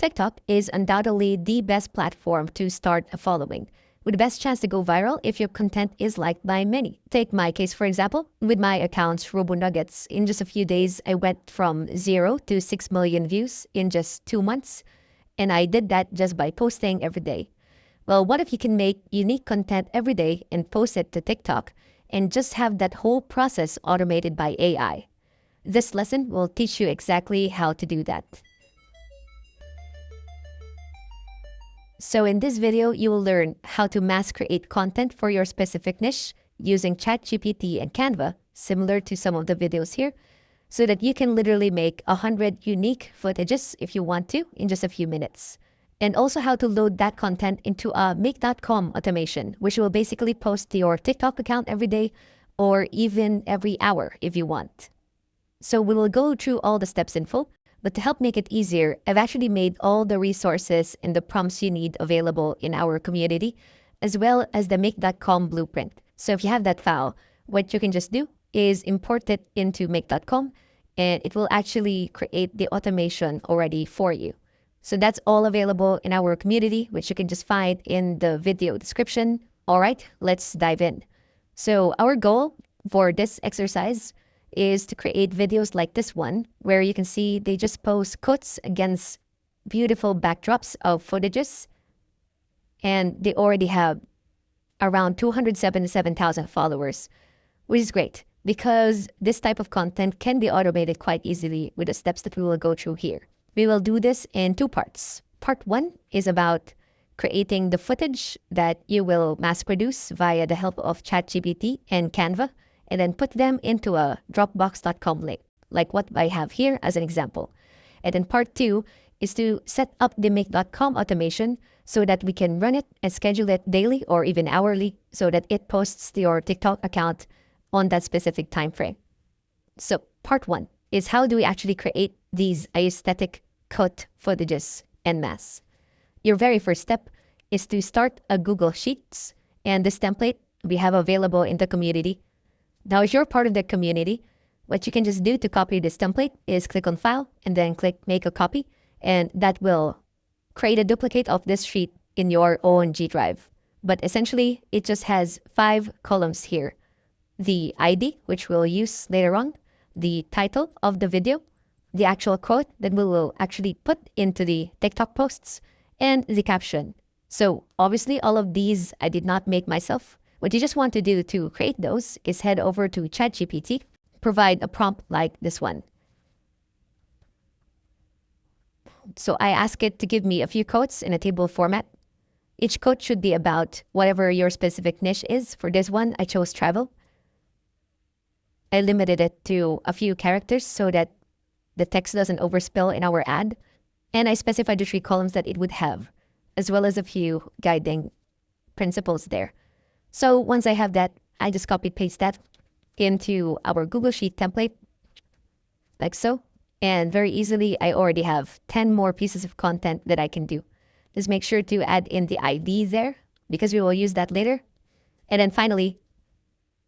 TikTok is undoubtedly the best platform to start a following, with the best chance to go viral if your content is liked by many. Take my case, for example. With my account, Robo Nuggets, in just a few days, I went from 0 to 6 million views in just 2 months. And I did that just by posting every day. Well, what if you can make unique content every day and post it to TikTok and just have that whole process automated by AI? This lesson will teach you exactly how to do that. So in this video, you will learn how to mass create content for your specific niche using ChatGPT and Canva, similar to some of the videos here, so that you can literally make 100 unique footages if you want to in just a few minutes. And also how to load that content into a Make.com automation, which will basically post to your TikTok account every day or even every hour if you want. So we will go through all the steps in full, but to help make it easier, I've actually made all the resources and the prompts you need available in our community, as well as the Make.com blueprint. So if you have that file, what you can just do is import it into Make.com, and it will actually create the automation already for you. So that's all available in our community, which you can just find in the video description. All right, let's dive in. So our goal for this exercise is to create videos like this one, where you can see they just post quotes against beautiful backdrops of footages. And they already have around 277,000 followers, which is great because this type of content can be automated quite easily with the steps that we will go through here. We will do this in 2 parts. Part 1 is about creating the footage that you will mass produce via the help of ChatGPT and Canva, and then put them into a Dropbox.com link, like what I have here as an example. And then part 2 is to set up the Make.com automation so that we can run it and schedule it daily or even hourly so that it posts to your TikTok account on that specific time frame. So part 1 is how do we actually create these aesthetic cut footages en masse. Your very first step is to start a Google Sheets, and this template we have available in the community. Now, if you're part of the community, what you can just do to copy this template is click on File and then click Make a Copy, and that will create a duplicate of this sheet in your own G Drive. But essentially, it just has 5 columns here. The ID, which we'll use later on, the title of the video, the actual quote that we will actually put into the TikTok posts, and the caption. So obviously, all of these I did not make myself. What you just want to do to create those is head over to ChatGPT, provide a prompt like this one. So I ask it to give me a few quotes in a table format. Each quote should be about whatever your specific niche is. For this one, I chose travel. I limited it to a few characters so that the text doesn't overspill in our ad. And I specified the 3 columns that it would have, as well as a few guiding principles there. So once I have that, I just copy-paste that into our Google Sheet template, like so. And very easily, I already have 10 more pieces of content that I can do. Just make sure to add in the ID there, because we will use that later. And then finally,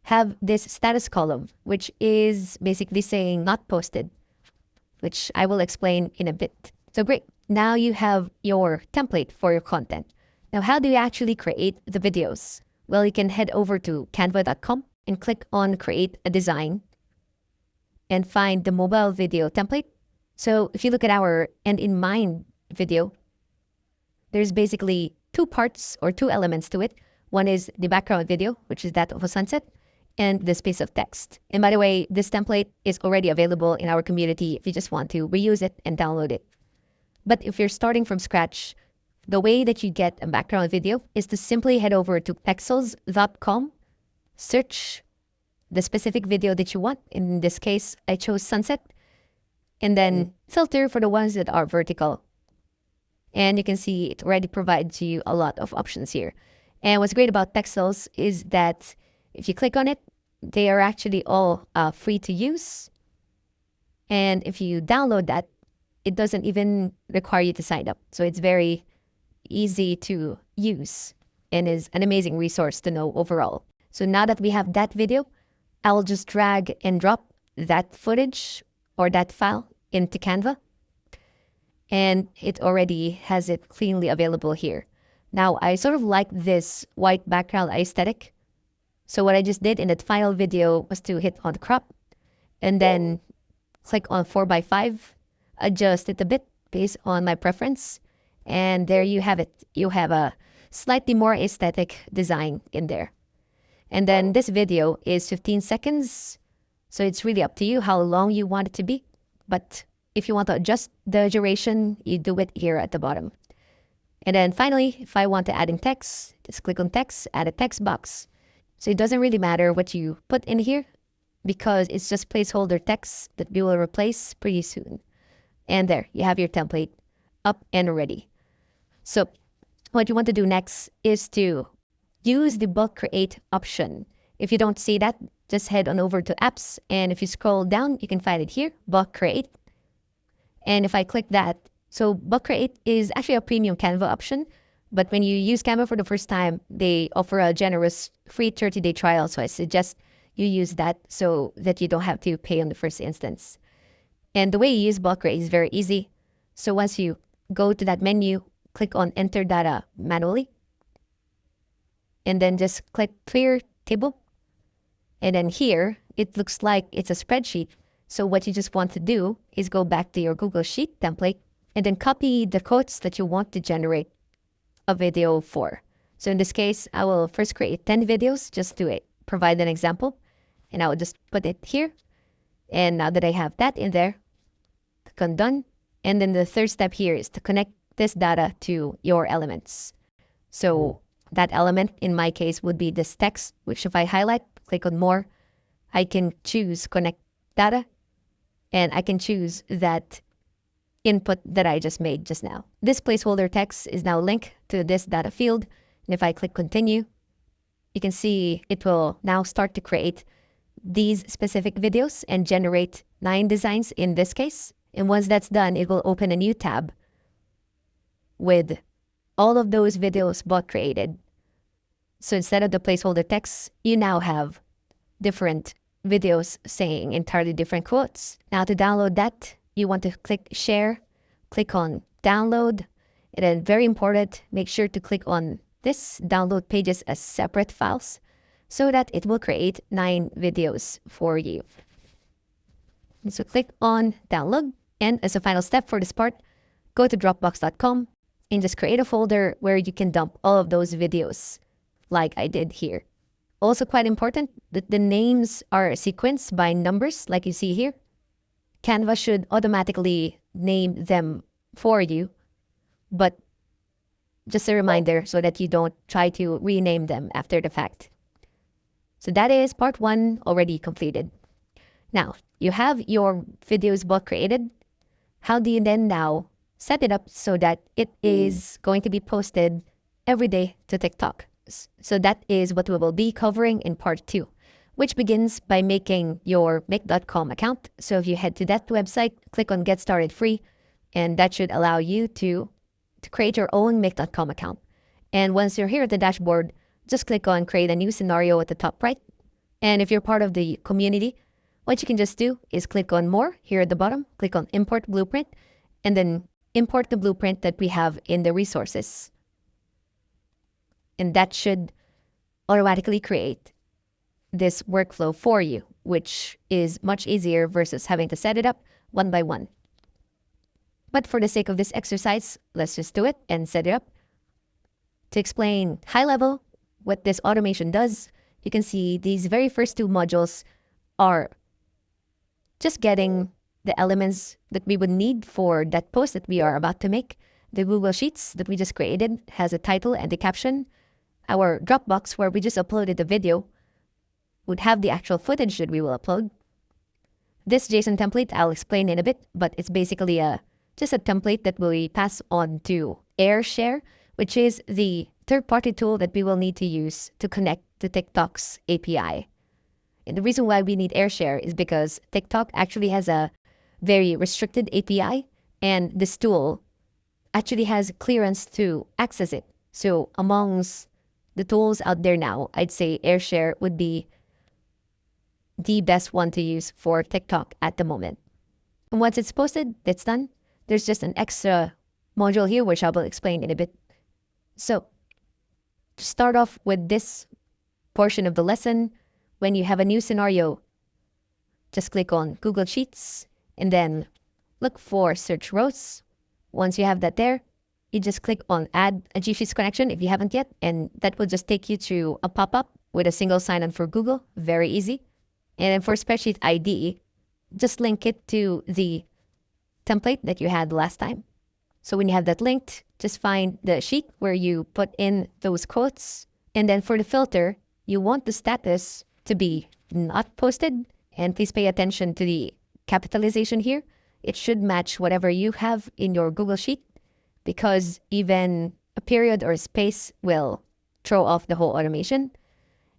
have this status column, which is basically saying not posted, which I will explain in a bit. So great. Now you have your template for your content. Now, how do you actually create the videos? Well, you can head over to canva.com and click on Create a Design and find the mobile video template. So if you look at our End in Mind video, there's basically 2 parts or 2 elements to it. One is the background video, which is that of a sunset, and the space of text. And by the way, this template is already available in our community if you just want to reuse it and download it. But if you're starting from scratch, the way that you get a background video is to simply head over to pexels.com, search the specific video that you want. In this case, I chose sunset, and then filter for the ones that are vertical. And you can see it already provides you a lot of options here. And what's great about Pexels is that if you click on it, they are actually all free to use. And if you download that, it doesn't even require you to sign up. So it's very easy to use and is an amazing resource to know overall. So now that we have that video, I'll just drag and drop that footage or that file into Canva. and it already has it cleanly available here. Now, I sort of like this white background aesthetic. So what I just did in that final video was to hit on crop and then click on 4:5, adjust it a bit based on my preference. And there you have it. You have a slightly more aesthetic design in there. And then this video is 15 seconds. So it's really up to you how long you want it to be. But if you want to adjust the duration, you do it here at the bottom. And then finally, if I want to add in text, just click on text, add a text box. So it doesn't really matter what you put in here because it's just placeholder text that we will replace pretty soon. And there, you have your template up and ready. So what you want to do next is to use the bulk create option. If you don't see that, just head on over to apps. And if you scroll down, you can find it here, bulk create. And if I click that, so bulk create is actually a premium Canva option. But when you use Canva for the first time, they offer a generous free 30-day trial. So I suggest you use that so that you don't have to pay on the first instance. And the way you use bulk create is very easy. So once you go to that menu, click on enter data manually. And then just click clear table. And then here, it looks like it's a spreadsheet. So what you just want to do is go back to your Google Sheet template and then copy the quotes that you want to generate a video for. So in this case, I will first create 10 videos just to provide an example. And I will just put it here. And now that I have that in there, click on done. And then the third step here is to connect this data to your elements. So that element in my case would be this text, which if I highlight, click on more, I can choose connect data and I can choose that input that I just made just now. This placeholder text is now linked to this data field. And if I click continue, you can see it will now start to create these specific videos and generate 9 designs in this case. And once that's done, it will open a new tab with all of those videos bulk created. So instead of the placeholder text, you now have different videos saying entirely different quotes. Now to download that, you want to click share, click on download, and then very important, make sure to click on this download pages as separate files so that it will create 9 videos for you. And so click on download. And as a final step for this part, go to dropbox.com and just create a folder where you can dump all of those videos like I did here. Also quite important that the names are sequenced by numbers like you see here. Canva should automatically name them for you, but just a reminder so that you don't try to rename them after the fact. So that is part 1 already completed. Now, you have your videos bulk created. How do you then now set it up so that it is going to be posted every day to TikTok? So that is what we will be covering in part 2, which begins by making your Make.com account. So if you head to that website, click on Get Started Free, and that should allow you to create your own Make.com account. And once you're here at the dashboard, just click on Create a New Scenario at the top right. And if you're part of the community, what you can just do is click on More here at the bottom, click on Import Blueprint, and then import the blueprint that we have in the resources. And that should automatically create this workflow for you, which is much easier versus having to set it up one by one. But for the sake of this exercise, let's just do it and set it up. To explain high level what this automation does, you can see these very first 2 modules are just getting the elements that we would need for that post that we are about to make. The Google Sheets that we just created has a title and a caption. Our Dropbox, where we just uploaded the video, would have the actual footage that we will upload. This JSON template I'll explain in a bit, but it's basically just a template that we pass on to AirShare, which is the third-party tool that we will need to use to connect to TikTok's API. And the reason why we need AirShare is because TikTok actually has a very restricted API, and this tool actually has clearance to access it. So amongst the tools out there now, I'd say AirShare would be the best one to use for TikTok at the moment. And once it's posted, that's done. there's just an extra module here, which I will explain in a bit. So to start off with this portion of the lesson, when you have a new scenario, just click on Google Sheets and then look for search rows. Once you have that there, you just click on add a G Sheets connection if you haven't yet, and that will just take you to a pop-up with a single sign-on for Google. Very easy. And then for spreadsheet ID, just link it to the template that you had last time. So when you have that linked, just find the sheet where you put in those quotes. And then for the filter, you want the status to be not posted. And please pay attention to the capitalization here. It should match whatever you have in your Google Sheet, because even a period or a space will throw off the whole automation.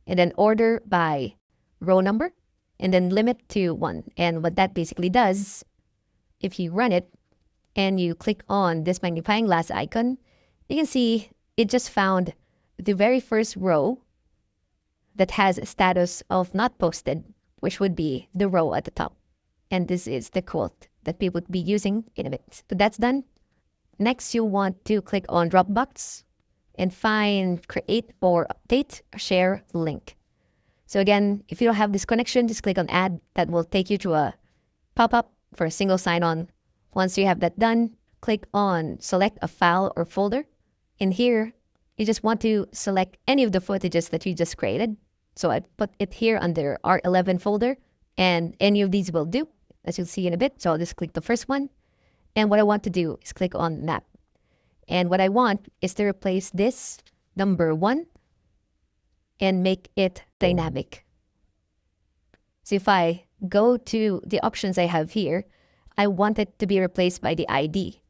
And then order by row number, and then limit to 1. And what that basically does, if you run it and you click on this magnifying glass icon, you can see it just found the very first row that has a status of not posted, which would be the row at the top. And this is the quote that we would be using in a bit. So that's done. Next, you'll want to click on Dropbox and find create or update or share link. So again, if you don't have this connection, just click on add. That will take you to a pop-up for a single sign-on. Once you have that done, click on select a file or folder. In here, you just want to select any of the footages that you just created. So I put it here under R11 folder, and any of these will do, as you'll see in a bit. So I'll just click the first one. And what I want to do is click on map. And what I want is to replace this number 1 and make it dynamic. So if I go to the options I have here, I want it to be replaced by the ID,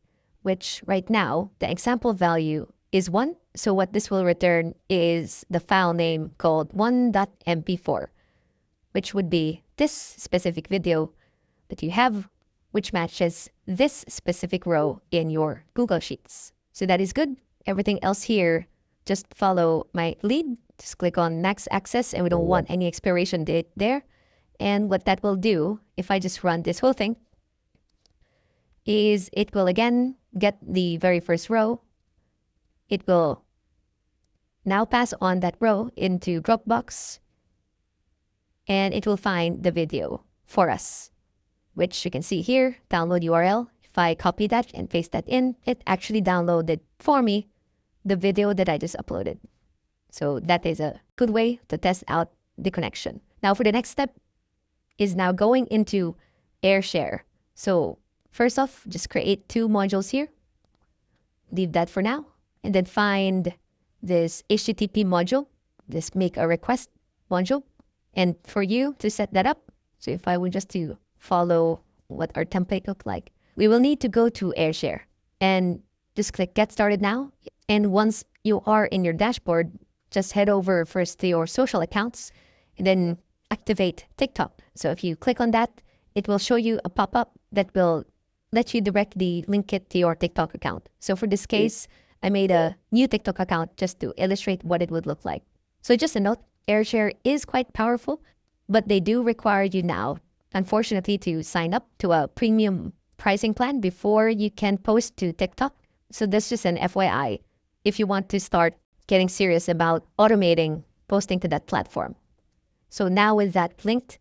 which right now, the example value is 1. So what this will return is the file name called 1.mp4, which would be this specific video that you have, which matches this specific row in your Google Sheets. So that is good. Everything else here, just follow my lead. Just click on max access, and we don't want any expiration date there. And what that will do, if I just run this whole thing, is it will again get the very first row. It will now pass on that row into Dropbox, and it will find the video for us, which you can see here, download URL. If I copy that and paste that in, it actually downloaded for me the video that I just uploaded. So that is a good way to test out the connection. Now for the next step is now going into AirShare. So first off, just create 2 modules here. Leave that for now. And then find this HTTP module, this make a request module. And for you to set that up, so if I were just to follow what our template looked like, we will need to go to AirShare and just click Get Started Now. And once you are in your dashboard, just head over first to your social accounts and then activate TikTok. So if you click on that, it will show you a pop-up that will let you directly link it to your TikTok account. So for this case, I made a new TikTok account just to illustrate what it would look like. So just a note, AirShare is quite powerful, but they do require you now, unfortunately, to sign up to a premium pricing plan before you can post to TikTok. So that's just an FYI if you want to start getting serious about automating posting to that platform. So now with that linked,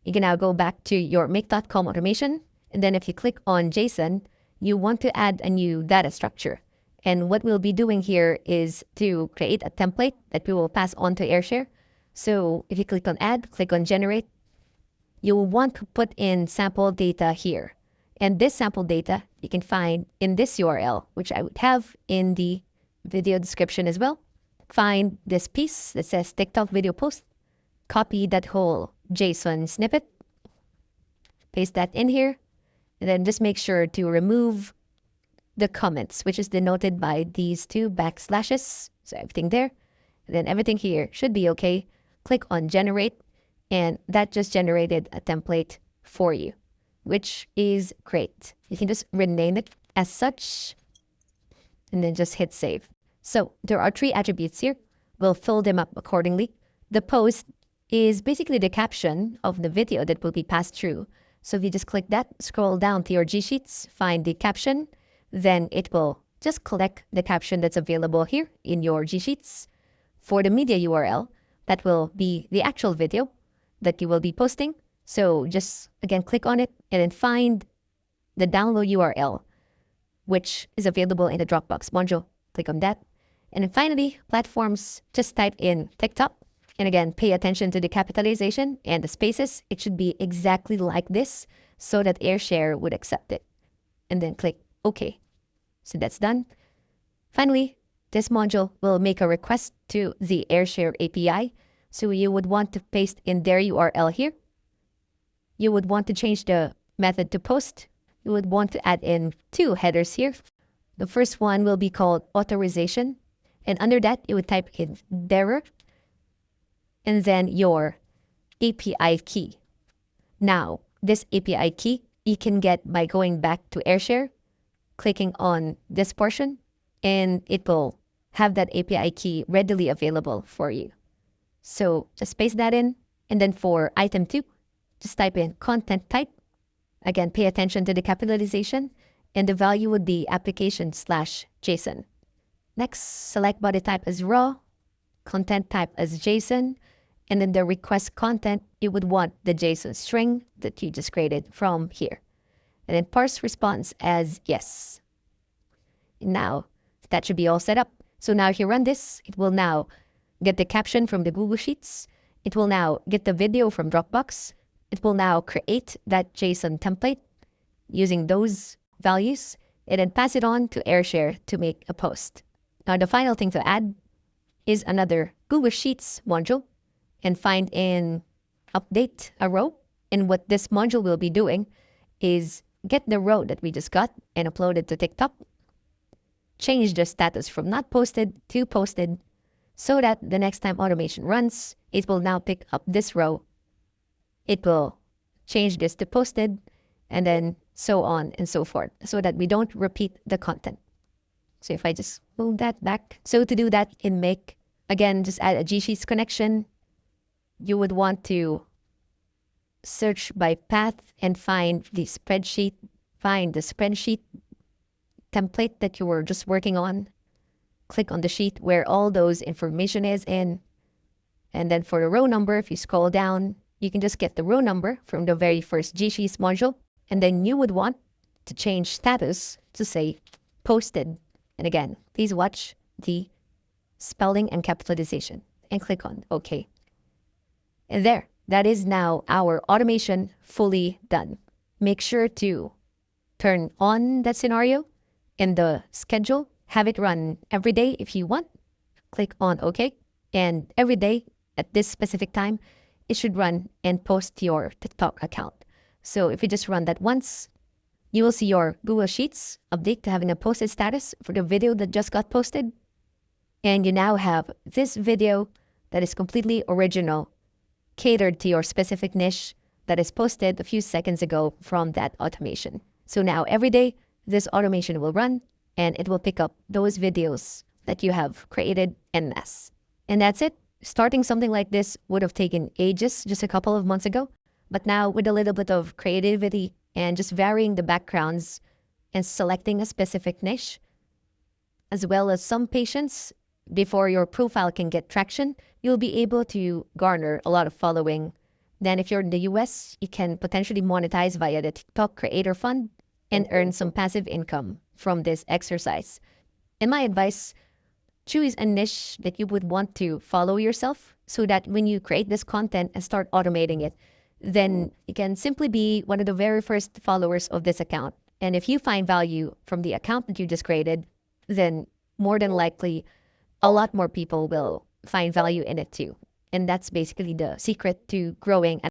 you can now go back to your make.com automation. And then if you click on JSON, you want to add a new data structure. And what we'll be doing here is to create a template that we will pass on to AirShare. So if you click on add, click on generate, you will want to put in sample data here. And this sample data you can find in this URL, which I would have in the video description as well. Find this piece that says TikTok video post, copy that whole JSON snippet, paste that in here, and then just make sure to remove the comments, which is denoted by these 2 backslashes. So everything there, and then everything here should be okay. Click on generate, and that just generated a template for you, which is great. You can just rename it as such and then just hit save. So there are 3 attributes here. We'll fill them up accordingly. The post is basically the caption of the video that will be passed through. So if you just click that, scroll down to your G Sheets, find the caption, then it will just collect the caption that's available here in your G Sheets. For the media URL, that will be the actual video that you will be posting. So just again, click on it and then find the download URL, which is available in the Dropbox module. Click on that. And then finally, platforms, just type in TikTok. And again, pay attention to the capitalization and the spaces. It should be exactly like this so that AirShare would accept it. And then click OK. So that's done. Finally, this module will make a request to the AirShare API. So you would want to paste in their URL here. You would want to change the method to post. You would want to add in 2 headers here. The first one will be called authorization. And under that, you would type in bearer and then your API key. Now, this API key you can get by going back to AirShare, clicking on this portion, and it will have that API key readily available for you. So just paste that in. And then for item 2, just type in content type. Again, pay attention to the capitalization, and the value would be application/JSON. Next, select body type as raw, content type as JSON, and then the request content, you would want the JSON string that you just created from here. And then parse response as yes. Now, that should be all set up. So now if you run this, it will now get the caption from the Google Sheets. It will now get the video from Dropbox. It will now create that JSON template using those values and then pass it on to AirShare to make a post. Now, the final thing to add is another Google Sheets module and find in update a row. And what this module will be doing is get the row that we just got and upload it to TikTok. Change the status from not posted to posted so that the next time automation runs, it will now pick up this row. It will change this to posted and then so on and so forth so that we don't repeat the content. So if I just move that back. So to do that in Make, again, just add a G Sheets connection. You would want to search by path and find the spreadsheet. Find the spreadsheet template that you were just working on. Click on the sheet where all those information is in. And then for the row number, if you scroll down, you can just get the row number from the very first G Sheets module. And then you would want to change status to say posted. And again, please watch the spelling and capitalization and click on OK. And there, that is now our automation fully done. Make sure to turn on that scenario in the schedule. Have it run every day if you want. Click on OK. And every day at this specific time, it should run and post your TikTok account. So if you just run that once, you will see your Google Sheets update to having a posted status for the video that just got posted. And you now have this video that is completely original, catered to your specific niche that is posted a few seconds ago from that automation. So now every day, this automation will run and it will pick up those videos that you have created en masse. And that's it. Starting something like this would have taken ages just a couple of months ago. But now with a little bit of creativity and just varying the backgrounds and selecting a specific niche, as well as some patience before your profile can get traction, you'll be able to garner a lot of following. Then if you're in the US, you can potentially monetize via the TikTok Creator Fund and earn some passive income from this exercise. And my advice, choose a niche that you would want to follow yourself so that when you create this content and start automating it, then you can simply be one of the very first followers of this account. And if you find value from the account that you just created, then more than likely, a lot more people will find value in it too. And that's basically the secret to growing